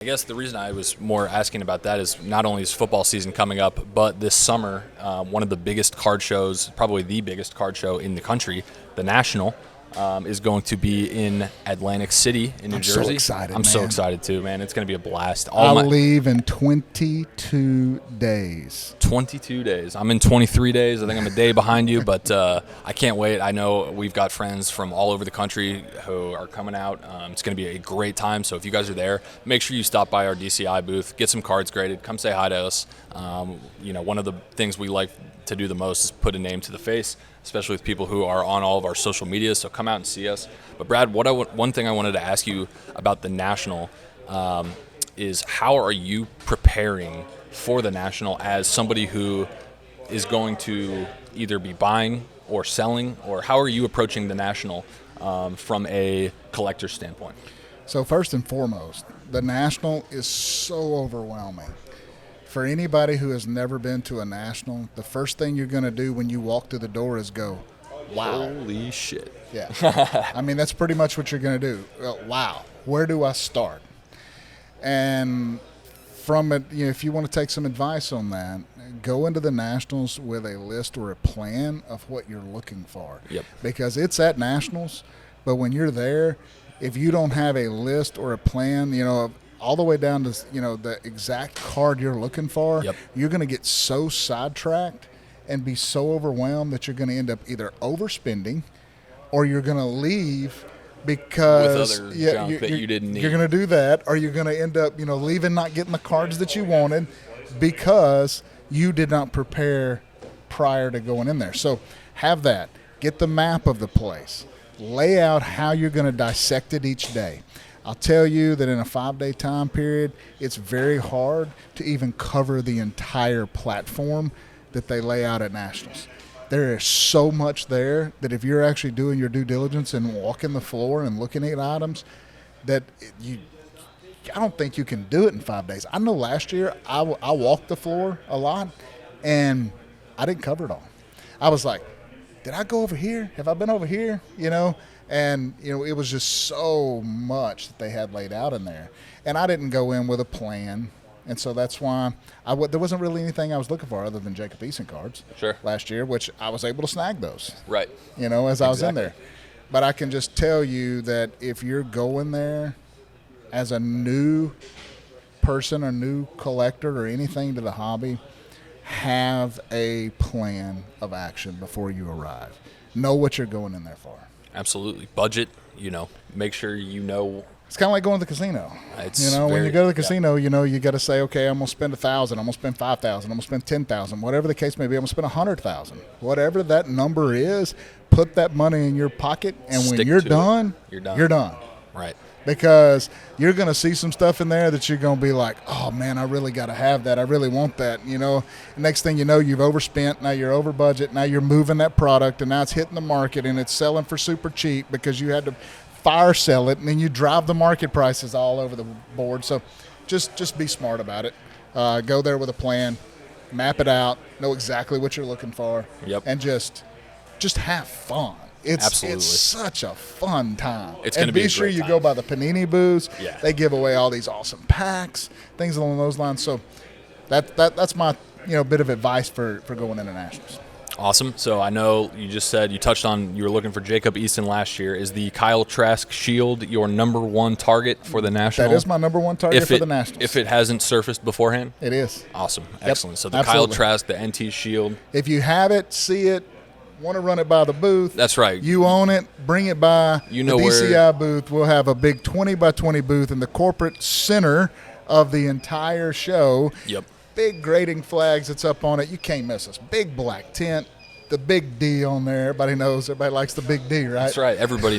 I guess the reason I was more asking about that is not only is football season coming up, but this summer, one of the biggest card shows, probably the biggest card show in the country, the National, is going to be in Atlantic City in New Jersey. I'm so excited, I'm man. so excited too, man. It's going to be a blast. I'll leave in 22 days. 22 days. I'm in 23 days. I think I'm a day behind you, but I can't wait. I know we've got friends from all over the country who are coming out. It's going to be a great time. So if you guys are there, make sure you stop by our DCI booth, get some cards graded, come say hi to us. One of the things we like to do the most is put a name to the face, especially with people who are on all of our social media. So come out and see us. But Brad, one thing I wanted to ask you about the National is how are you preparing for the National as somebody who is going to either be buying or selling, or how are you approaching the National from a collector standpoint? So first and foremost, the National is so overwhelming. For anybody who has never been to a National, the first thing you're going to do when you walk through the door is go, wow. Holy shit. Yeah. I mean, that's pretty much what you're going to do. Wow. Where do I start? And from it, if you want to take some advice on that, go into the Nationals with a list or a plan of what you're looking for. Yep. Because it's at Nationals, but when you're there, if you don't have a list or a plan, all the way down to, the exact card you're looking for, yep, you're going to get so sidetracked and be so overwhelmed that you're going to end up either overspending or you're going to leave because with other junk that you didn't need. You're going to do that, or you're going to end up, leaving, not getting the cards that you wanted because you did not prepare prior to going in there. So have that. Get the map of the place. Lay out how you're going to dissect it each day. I'll tell you that in a 5-day time period, it's very hard to even cover the entire platform that they lay out at Nationals. There is so much there that if you're actually doing your due diligence and walking the floor and looking at items, that I don't think you can do it in 5 days. I know last year I walked the floor a lot, and I didn't cover it all. I was like, did I go over here? Have I been over here? And, it was just so much that they had laid out in there. And I didn't go in with a plan. And so that's why there wasn't really anything I was looking for other than Jacob Eason cards last year, which I was able to snag those. Right. As I was in there. But I can just tell you that if you're going there as a new person or new collector or anything to the hobby, have a plan of action before you arrive. Know what you're going in there for. Absolutely. Budget, make sure It's kind of like going to the casino. When you go to the casino, yeah, you got to say, okay, I'm going to spend $1,000, I'm going to spend $5,000, I'm going to spend $10,000, whatever the case may be, I'm going to spend $100,000. Whatever that number is, put that money in your pocket, and when you're done, you're done. Right. Because you're going to see some stuff in there that you're going to be like, oh, man, I really got to have that. I really want that. Next thing you know, you've overspent. Now you're over budget. Now you're moving that product, and now it's hitting the market, and it's selling for super cheap because you had to fire sell it, and then you drive the market prices all over the board. So just be smart about it. Go there with a plan. Map it out. Know exactly what you're looking for. Yep. And just have fun. Absolutely. It's such a fun time. It's going to be a be sure great you time. go by the Panini booths. Yeah. They give away all these awesome packs, things along those lines. So that's my bit of advice for going into Nationals. Awesome. So I know you just said you touched on you were looking for Jacob Eason last year. Is the Kyle Trask Shield your number one target for the National? That is my number one target for the Nationals. If it hasn't surfaced beforehand? It is. Awesome. Yep. Excellent. So the Absolutely. Kyle Trask, the NT Shield. If you have it, see it, want to run it by the booth. That's right. You own it, bring it by the DCI booth. We'll have a big 20 by 20 booth in the corporate center of the entire show. Yep. Big grading flags that's up on it. You can't miss us. Big black tent, the big D on there. Everybody knows. Everybody likes the big D, right? That's right. Everybody.